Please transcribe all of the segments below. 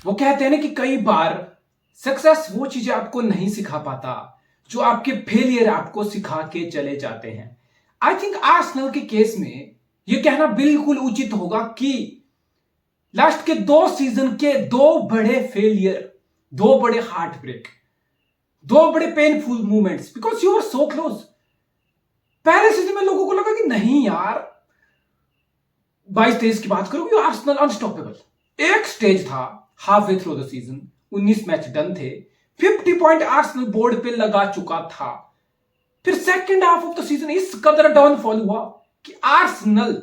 वो कहते हैं ना कि कई बार सक्सेस वो चीजें आपको नहीं सिखा पाता जो आपके फेलियर आपको सिखा के चले जाते हैं। आई थिंक आर्सेनल के केस में यह कहना बिल्कुल उचित होगा कि लास्ट के 2 सीजन के 2 बड़े फेलियर, 2 बड़े हार्ट ब्रेक, 2 बड़े painful movements, because you are so close. पहले सीजन में लोगों को लगा कि नहीं यार, 22-23 की बात करूं, आर्सेनल अनस्टॉपेबल। एक स्टेज था half way through the season, 19 match done थे, 50 पॉइंट आर्सेनल बोर्ड पे लगा चुका था। फिर second half of the season इस कदर डाउनफॉल हुआ कि Arsenal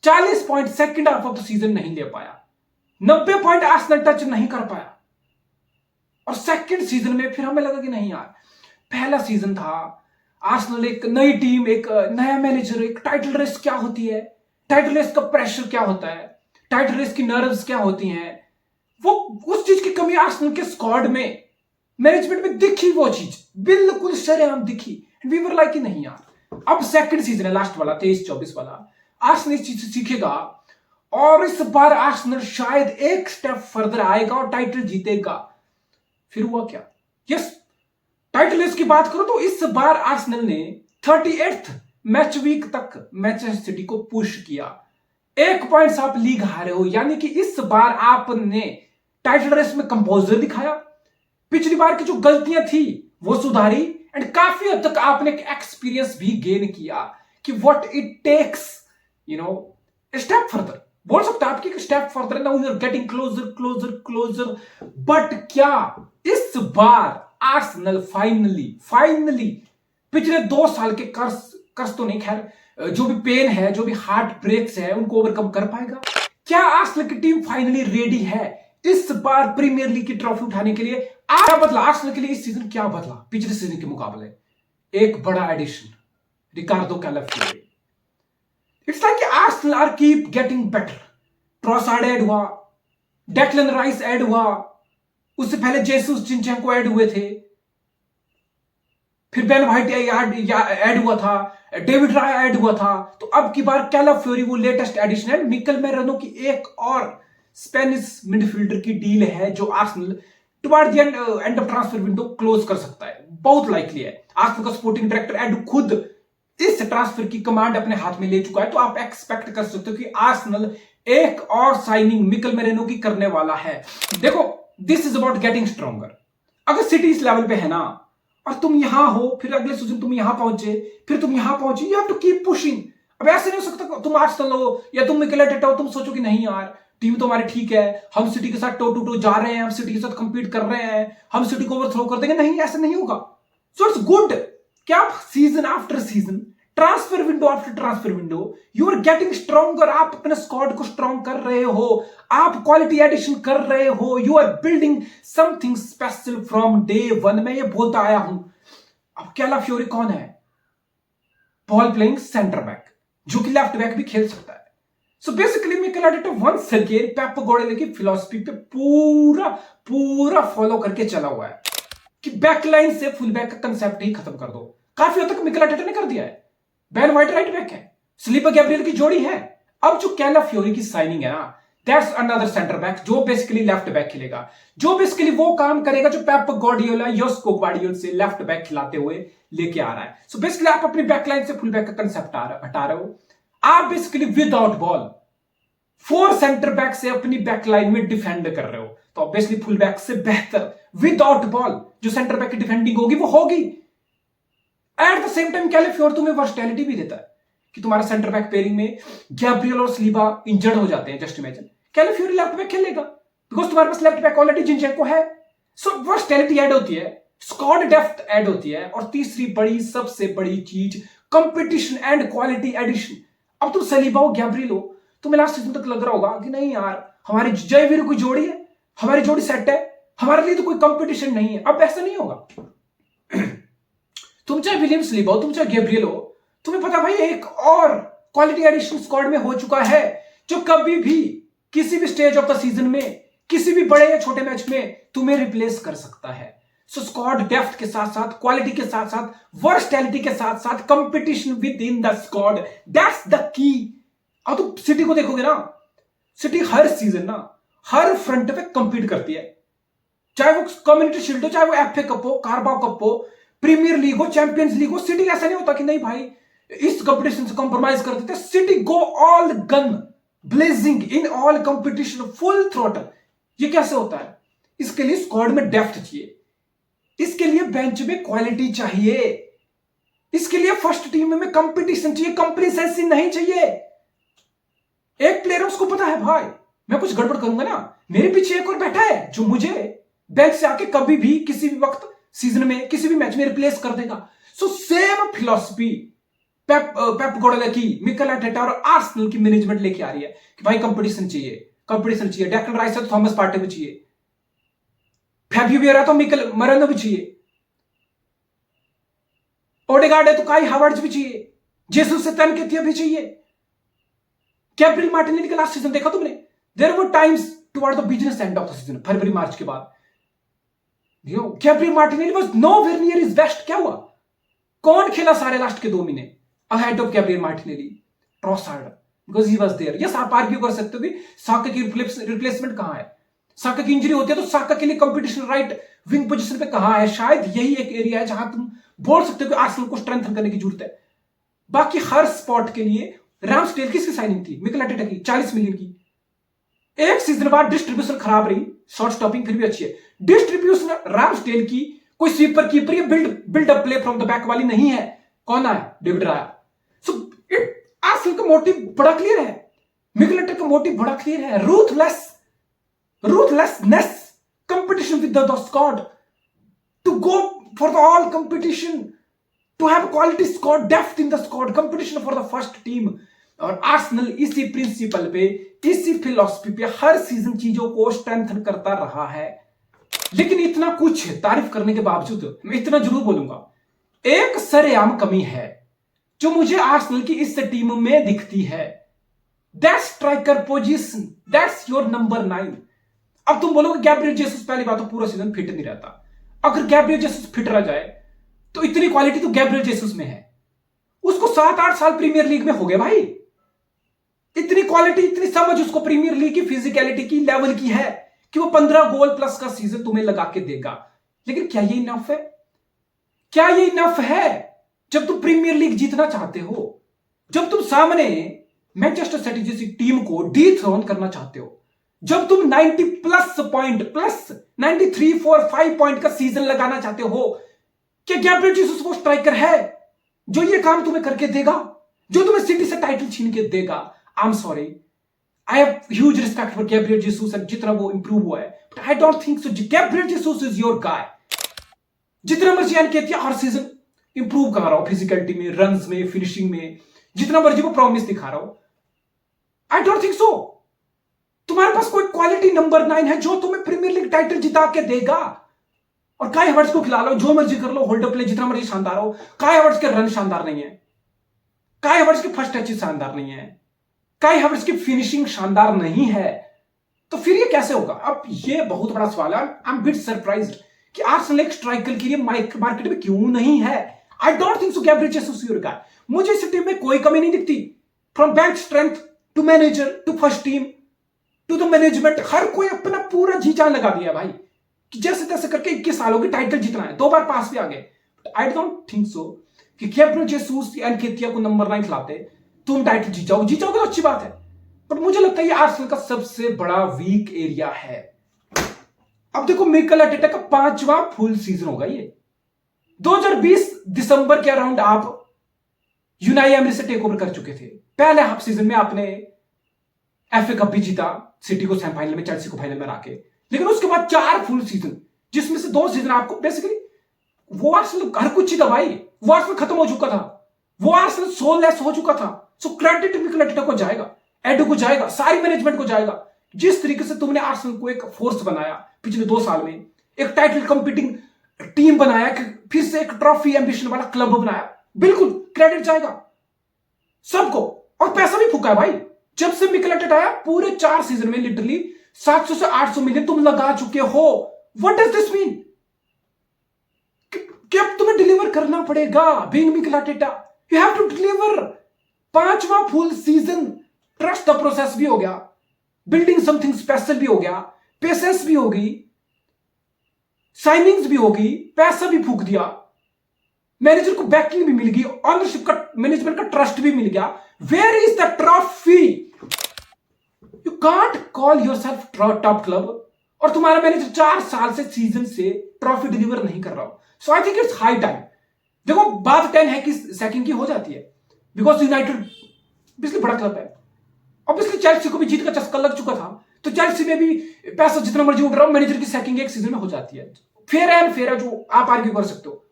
40 point second half of the season नहीं ले पाया, 90 पॉइंट आर्सेनल टच नहीं कर पाया। और सेकंड सीजन में फिर हमें लगा कि नहीं यार, पहला सीजन था, आर्सेनल एक नई टीम, एक नया मैनेजर, एक टाइटल रेस क्या होती है, टाइटल रेस का प्रेशर क्या होता है, टाइटल रेस की नर्व्स क्या होती हैं, वो उस चीज की कमी आर्सेनल के स्क्वाड में, मैनेजमेंट में दिखी, वो चीज बिल्कुल शरेआम दिखी। वी वर लाइक कि नहीं यार, अब सेकंड सीजन है लास्ट वाला, 23-24 वाला, आर्सेनल इस चीज से सीखेगा और इस बार आर्सेनल शायद एक स्टेप फर्दर आएगा और टाइटल जीतेगा। फिर हुआ क्या? यस, टाइटल रेस की बात करो तो इस बार आर्सेनल ने 38th मैच वीक तक मैनचेस्टर सिटी को पुश किया। 1 पॉइंट से आप लीग हारे हो, यानी कि इस बार आपने टाइटल रेस में कंपोजर दिखाया, पिछली बार की जो गलतियां थी वो सुधारी, एंड काफी हद तक आपने एक एक्सपीरियंस भी गेन किया कि what it takes, step further. बोल सकते हैं आपकी step further, now you are getting closer closer closer. But क्या इस बार आर्सेनल फाइनली पिछले 2 साल के कर्ज तो नहीं, खैर जो भी पेन है, जो भी हार्ट ब्रेक्स है, उनको ओवरकम कर पाएगा? क्या आर्सेनल की टीम फाइनली रेडी है इस बार प्रीमियर लीग की ट्रॉफी उठाने के लिए? क्या बदला आर्सेनल के लिए इस सीजन? क्या बदला पिछले सीजन के मुकाबले? एक बड़ा addition, Riccardo Calafiori. It's like Arsenal are keep getting better. Trossard add हुआ, डेक्लन राइस ऐड हुआ, उससे पहले जेसुस जिनचेंको ऐड हुए थे, फिर बेन व्हाइट ऐड हुआ था, डेविड राय ऐड हुआ था, तो अब की बार कैलाफियोरी वो लेटेस्ट एडिशन है। मिकेल मेरेनो की एक और स्पेनिश मिडफील्डर की डील है जो Arsenal toward the end of transfer window close कर सकता है, बहुत लाइकली है। आर्सेनल का स्पोर्टिंग डायरेक्टर एड खुद इस ट्रांसफर की कमांड अपने हाथ में ले चुका है, तो आप एक्सपेक्ट कर सकते हो कि आर्सेनल एक और साइनिंग मिकेल मेरेनो की करने वाला है। देखो, this is about getting stronger. अगर सिटी इस लेवल पे है ना, और तुम यहां हो, फिर अगले सीजन तुम यहां पहुंचे, फिर तुम यहां पहुंचे, you have to keep pushing. अब ऐसे नहीं हो सकता तुम आर्सेनल हो या तुम मिकेल आर्टेटा हो, तुम सोचो कि नहीं यार, टीम तो हमारी ठीक है, हम सिटी के साथ टो टू टो जा रहे हैं, हम सिटी के साथ कंपीट कर रहे हैं, हम सिटी को ओवरथ्रो कर देंगे। नहीं, ऐसा नहीं होगा। सो इट्स गुड कि आप season after season, transfer window after transfer window, you are getting stronger. आप अपने स्क्वाड को स्ट्रॉन्ग कर रहे हो, आप क्वालिटी एडिशन कर रहे हो, you are building something special from day 1। मैं ये बोलता आया हूं। अब कैलाफियोरी कौन है? बॉल प्लेइंग सेंटर बैक, जो कि लेफ्ट बैक भी खेल सकता है। So basically Mikel Arteta once again Pep Guardiola की फिलॉसफी पे पूरा फॉलो करके चला हुआ है कि बैकलाइन से फुल बैक का कंसेप्ट ही खत्म कर दो। काफी हद तक मिकेल आर्टेटा ने कर दिया है। बेन व्हाइट राइट बैक है, स्लीपर गैब्रियल की जोड़ी है। अब जो कैलाफियोरी की साइनिंग है ना, दैट्स अनदर सेंटर बैक जो बेसिकली लेफ्ट बैक खेलेगा, जो बेसिकली वो काम करेगा जो पेप गार्डियोला योस्को गार्डियोल से लेफ्ट बैक खिलाते हुए लेके आ रहा है। सो बेसिकली आप अपनी बैकलाइन से फुल बैक का कंसेप्ट हटा रहे हो। आप basically without ball 4 centre back से अपनी बैकलाइन में डिफेंड कर रहे हो, तो ऑब्वियसली फुल बैक से बेहतर विदाउट बॉल जो सेंटर बैक की डिफेंडिंग होगी वो होगी। एट द सेम टाइम कैलाफियोरी तुम्हें वर्सटैलिटी भी देता है कि तुम्हारा सेंटर बैक पेयरिंग में गैब्रियल और स्लीबा इंजर्ड हो जाते हैं, जस्ट इमेजिन कैलाफियोरी लेफ्ट बैक खेलेगा बिकॉज तुम्हारे पास लेफ्ट बैक ऑलरेडी जिनचेंको है। सो वर्सटैलिटी ऐड होती है, स्क्वाड डेप्थ ऐड होती है, और तीसरी बड़ी सबसे बड़ी चीज कंपटीशन एंड क्वालिटी एडिशन। अब तुम सलीबा हो, गैब्रियल हो, तुम्हें लास्ट सीजन तक लग रहा होगा कि नहीं यार, हमारी जयवीर कोई जोड़ी है, हमारी जोड़ी सेट है, हमारे लिए तो कोई कंपटीशन नहीं है। अब ऐसा नहीं होगा। तुम चाहे विलियम सलीबा हो, तुम चाहे गैब्रियल हो, तुम्हें पता भाई एक और क्वालिटी एडिशन स्क्वाड में हो चुका है जो कभी भी किसी भी स्टेज ऑफ द सीजन में, किसी भी बड़े या छोटे मैच में तुम्हें रिप्लेस कर सकता है। सो स्क्वाड डेप्थ के साथ साथ, क्वालिटी के साथ साथ, वर्सटैलिटी के साथ साथ, competition with in the squad, that's the key. अब तुम सिटी को देखोगे ना, सिटी हर सीजन ना हर फ्रंट पे कंपीट करती है, चाहे वो कम्युनिटी शील्ड हो, चाहे वो एफए कप हो, कार्बाओ कप हो, प्रीमियर लीग हो, चैंपियंस लीग हो। सिटी ऐसा नहीं होता कि नहीं भाई इस कंपटीशन से कॉम्प्रोमाइज कर देते। City go all gun blazing in all competition, full throttle. ये कैसे होता है? इसके लिए स्क्वाड में डेप्थ चाहिए, इसके लिए बेंच में क्वालिटी चाहिए, इसके लिए फर्स्ट टीम में कंपटीशन चाहिए, कंप्लेसेंसी नहीं चाहिए। एक प्लेयर है उसको पता है भाई मैं कुछ गड़बड़ करूंगा ना, मेरे पीछे एक और बैठा है जो मुझे बेंच से आके कभी भी किसी भी वक्त सीजन में किसी भी मैच में रिप्लेस कर देगा। सो सेम फिलॉसफी पेप गार्डियोला की, मिकेल आर्टेटा और आर्सेनल की मैनेजमेंट लेके आ रही है कि भाई कंपटीशन चाहिए, कंपटीशन चाहिए। डेक्लन राइस है तो थॉमस पार्टे भी चाहिए, फैबियो वियेरा तो मिकेल मरेनो भी चाहिए, ओडेगार्ड है तो काई हावर्ट्ज भी चाहिए, जेसुस से एनकेतिया भी चाहिए। गैब्रियल मार्टिनेली का लास्ट सीजन देखा तुमने? There were times toward the business end of the season, फरवरी मार्च के बाद Gabriel Martinelli was nowhere near his best. क्या हुआ? कौन खेला सारे लास्ट के 2 महीने ahead of Gabriel Martinelli? Trossard, because he was there. Yes, आप आर्ग्यू कर सकते हो कि साका की रिप्लेसमेंट कहां है? साका की इंजरी होती है तो साका के लिए कंपटीशन राइट विंग पोजीशन पे कहां है? शायद यही एक एरिया है जहां तुम बोल सकते हो कि आर्सेनल को स्ट्रेंथन करने की जरूरत है। बाकी हर स्पॉट के लिए रामस्डेल किसकी साइनिंग थी? मिकेल आर्टेटा की, 40 मिलियन की। एक सीजन बाद डिस्ट्रीब्यूशन खराब रही, शॉट स्टॉपिंग फिर भी अच्छी है। डिस्ट्रीब्यूशन रामस्डेल की कोई स्वीपर कीपर या build up play from the back वाली नहीं है। कौन आया? डेविड राया। सो आर्सेनल का मोटिव बड़ा क्लियर है, मिकेल आर्टेटा का मोटिव बड़ा क्लियर है। ruthlessness, competition with the squad, to go for the all competition, to have quality squad, depth in the squad, competition for the first team। और Arsenal इसी principal पे, इसी philosophy पे हर season चीजों को स्ट्रेंथन करता रहा है। लेकिन इतना कुछ तारीफ करने के बावजूद मैं इतना जरूर बोलूंगा, एक सरेआम कमी है जो मुझे आर्सेनल की इस टीम में दिखती है। That's striker position, that's your number 9। अब तुम बोलोगे गैब्रियल जेसस, पहली बात तो पूरा सीजन फिट नहीं रहता। अगर गैब्रियल जेसस फिट रह जाए तो इतनी क्वालिटी तो गैब्रियल जेसस में है, उसको 7-8 साल प्रीमियर लीग में हो गए भाई। इतनी क्वालिटी, इतनी समझ उसको प्रीमियर लीग की फिजिकलिटी की लेवल की है कि वो 15 गोल प्लस का सीजन तुम्हें लगा के देगा। लेकिन क्या ये इनफ है? क्या ये इनफ है जब तुम प्रीमियर लीग जीतना चाहते हो, जब तुम सामने मैनचेस्टर सिटी जैसी टीम को डीथ्रोन करना चाहते हो, जब तुम 90 प्लस पॉइंट, प्लस 93, 4, 5 पॉइंट का सीजन लगाना चाहते हो? क्या गैब्रियल जेसस वो स्ट्राइकर है जो ये काम तुम्हें करके देगा, जो तुम्हें सिटी से टाइटल छीन के देगा? I am sorry, I have huge respect for Gabriel Jesus and जितना वो इंप्रूव हुआ है, but I don't think so Gabriel Jesus is your guy. जितना मर्जी एनकेतिया हर सीजन इंप्रूव कर रहा हो फिजिकलिटी में, रन्स में, फिनिशिंग में, जितना मर्जी वो प्रॉमिस दिखा रहा हो, आई डोंट थिंक सो तुम्हारे पास कोई क्वालिटी नंबर 9 है जो तुम्हें प्रीमियर लीग टाइटल जिता के देगा। और काई हावर्ट्ज को खिला लो, जो मर्जी कर लो, होल्ड प्ले जितना मर्जी शानदार हो, काई हावर्ट्ज के रन शानदार नहीं है, काई हावर्ट्ज के फर्स्ट टच शानदार नहीं है, काई हावर्ट्ज की फिनिशिंग शानदार नहीं है, तो फिर ये कैसे होगा? अब ये बहुत बड़ा सवाल है। आई एम बिट सरप्राइज्ड कि आर्सेनल एक स्ट्राइकर के लिए मार्केट में क्यों नहीं है। I don't think so Gabriel Jesus your guy. मुझे इस टीम में कोई कमी नहीं दिखती, from bench strength to manager to first team to the management, हर कोई अपना पूरा जी जान लगा दिया भाई कि जैसे तैसे करके 21 सालों की टाइटल जीतना है। 2 बार पास भी आ गए। आई डोंट थिंक सो कि गैब्रियल जेसस एनकेतिया को नंबर 9 खिलाते तुम टाइटल जीत जाओगे तो अच्छी बात है, बट मुझे लगता है ये आर्सेनल का सबसे बड़ा वीक एरिया है। अब देखो मिकेल आर्टेटा का 5वां फुल सीजन होगा ये। 2020 दिसंबर के अराउंड आप यूनाई एमरी से टेक ओवर कर चुके थे। पहले हाफ सीजन में आपने एफए कप भी जीता, सिटी को सेमीफाइनल में, चेल्सी को फाइनल में रखे। लेकिन उसके बाद 4 फुल सीजन, जिसमें से 2 सीजन आपको बेसिकली वो आर्सेनल हर कुछ ही था भाई। वो आर्सेनल खत्म हो चुका था, वो आर्सेनल सोललेस हो चुका था। सो क्रेडिट मिकेल आर्टेटा को जाएगा, एडो को जाएगा, सारी मैनेजमेंट को जाएगा। जिस तरीके से तुमने आर्सेनल को एक फोर्स बनाया पिछले 2 साल में, एक टाइटल कंपीटिंग टीम बनाया, फिर से एक ट्रॉफी एम्बिशन वाला क्लब बनाया, बिल्कुल क्रेडिट जाएगा सबको। और पैसा भी फूका है भाई। जब से मिकेल आर्टेटा आया पूरे 4 सीजन में लिटरली 700 से 800 मिलियन तुम लगा चुके हो। What does this mean? कि अब तुम्हें डिलीवर करना पड़ेगा। Being Mikel Arteta you have to deliver. 5वां full season, trust the process भी हो गया, बिल्डिंग समथिंग स्पेशल भी हो गया, पेशेंस भी होगी, साइनिंग्स भी होगी, पैसा भी फूक दिया, मैनेजर को बैकिंग भी मिल गई, ऑनरशिप का, मैनेजमेंट का ट्रस्ट भी मिल गया। Where is the trophy? You can't call yourself top club और तुम्हारा मैनेजर 4 साल से सीजन से ट्रॉफी डिलीवर नहीं कर रहा हो। So I think it's high time. देखो बात 10 है कि सैकिंग की हो जाती है, बिकॉज यूनाइटेड बिल्कुल बड़ा क्लब है। ऑब्वियसली चेल्सी को भी जीत का चस्का लग चुका था, तो चेल्सी में भी पैसा जितना मर्जी उठ रहा हो, मैनेजर की सैकिंग एक सीजन में हो जाती है। फेयर एंड फेयर है, जो आप आर्ग्यू कर सकते हो।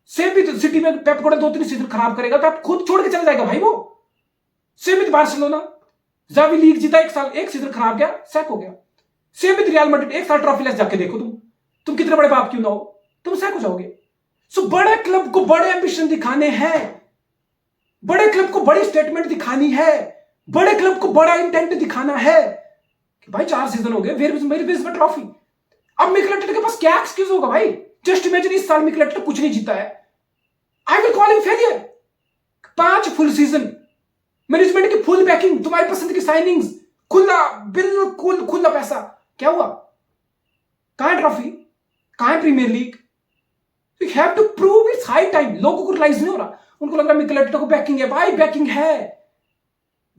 सेम भी सिटी में पेप को 2-3 सीजन खराब करेगा तो आप खुद छोड़ के चला जाएगा भाई वो। Same with Barcelona, Xavi league जीता एक साल, एक सीजन खराब गया, सैक हो गया। सेम विद रियल मैड्रिड, एक साल ट्रॉफी लेस जाके देखो तुम कितने बड़े बाप क्यों ना हो, तुम सैक हो जाओगे। सो बड़े क्लब को बड़े एंबिशन दिखाने हैं, बड़े क्लब को बड़ी स्टेटमेंट दिखानी है, बड़े क्लब को बड़ा इंटेंट दिखाना है कि भाई 4 सीजन हो गए, मेरी बेस पर ट्रॉफी। अब मिकेल आर्टेटा के पास क्या एक्सक्यूज होगा भाई? जस्ट इमेजिन इस साल मिकेल आर्टेटा कुछ नहीं जीता है, I will call him failure. 5 full season, management की फुल बैकिंग, तुम्हारी पसंद की साइनिंग्स, खुला, बिल्कुल खुला पैसा, क्या हुआ? कहां है ट्रॉफी? कहां है premier league? You have to prove it's high time. लोगों को रियलाइज नहीं हो रहा, उनको लग रहा मिकेल आर्टेटा को बैकिंग है। भाई बैकिंग है,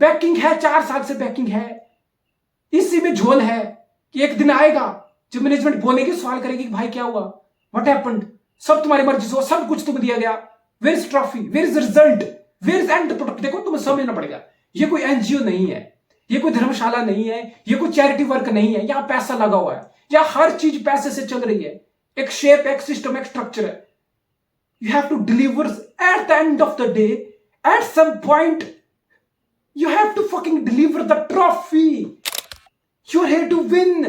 बैकिंग है, 4 साल से बैकिंग है। इसी में झोल है कि एक दिन आएगा जब मैनेजमेंट बोलेगी, सवाल करेगी कि भाई क्या हुआ, व्हाट हैपेंड, सब तुम्हारी मर्जी से, सब कुछ तुम्हें दिया गया, where is trophy, where is result, where is end product. देखो तुम्हें समझना पड़ेगा, ये कोई एनजीओ नहीं है, ये कोई धर्मशाला नहीं है, ये कोई चैरिटी वर्क नहीं है, यहां पैसा लगा हुआ है, यहां हर चीज पैसे से चल रही है। एक शेप, एक सिस्टम, एक स्ट्रक्चर है। You have to deliver at the end of the day, at some point you have to fucking deliver the trophy. You're here to win.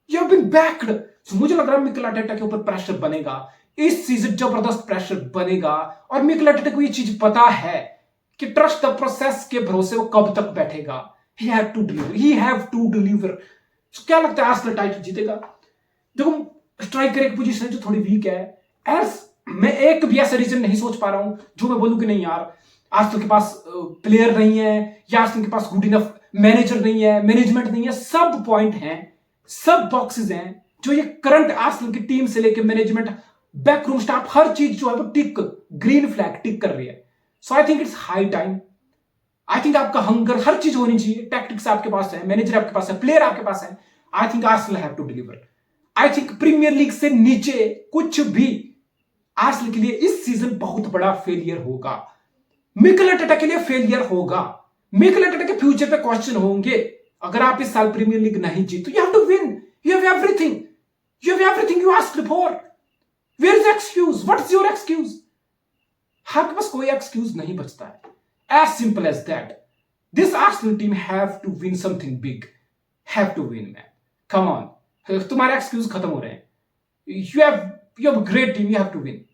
You've been backed. So मुझे लग रहा है Mikel Arteta के ऊपर pressure बनेगा इस season, जबरदस्त pressure बनेगा। और मिकेल आर्टेटा को ये चीज पता है कि ट्रस्ट द प्रोसेस के भरोसे वो कब तक बैठेगा। He have to deliver. He have to deliver. So क्या लगता है आर्सेनल टाइटल जीतेगा? देखो स्ट्राइकर एक पोजीशन है जो थोड़ी वीक है। मैं एक भी ऐसा रीजन नहीं सोच पा रहा हूं जो मैं बोलूं कि नहीं यार आर्सेनल के पास प्लेयर नहीं है, या आर्सेनल के पास गुड इनफ मैनेजर नहीं है, मैनेजमेंट नहीं है। सब पॉइंट हैं, सब बॉक्सेस हैं जो ये करंट आर्सेनल की टीम से लेकर मैनेजमेंट, बैकरूम स्टाफ, हर चीज जो है वो टिक, ग्रीन फ्लैग टिक कर रही है। So I think it's high time. I think आपका हंगर, हर चीज होनी चाहिए। टैक्टिक्स आपके पास है, मैनेजर आपके पास है, प्लेयर आपके पास है। I think Arsenal have to deliver. I think premier league से नीचे कुछ भी आर्सेनल के लिए इस सीजन बहुत बड़ा फेलियर होगा। मिकेल आर्टेटा के लिए फेलियर होगा। मिकेल आर्टेटा के फ्यूचर पे क्वेश्चन होंगे अगर आप इस साल प्रीमियर लीग नहीं जीत। You have to win, you have everything, you asked for. Where is excuse? What is your excuse? आपके पास कोई एक्सक्यूज नहीं बचता है। As simple as that. This Arsenal team have to win something big, have to win man, come on. तुम्हारे excuse खत्म हो रहे हैं। You have great team, you have to win.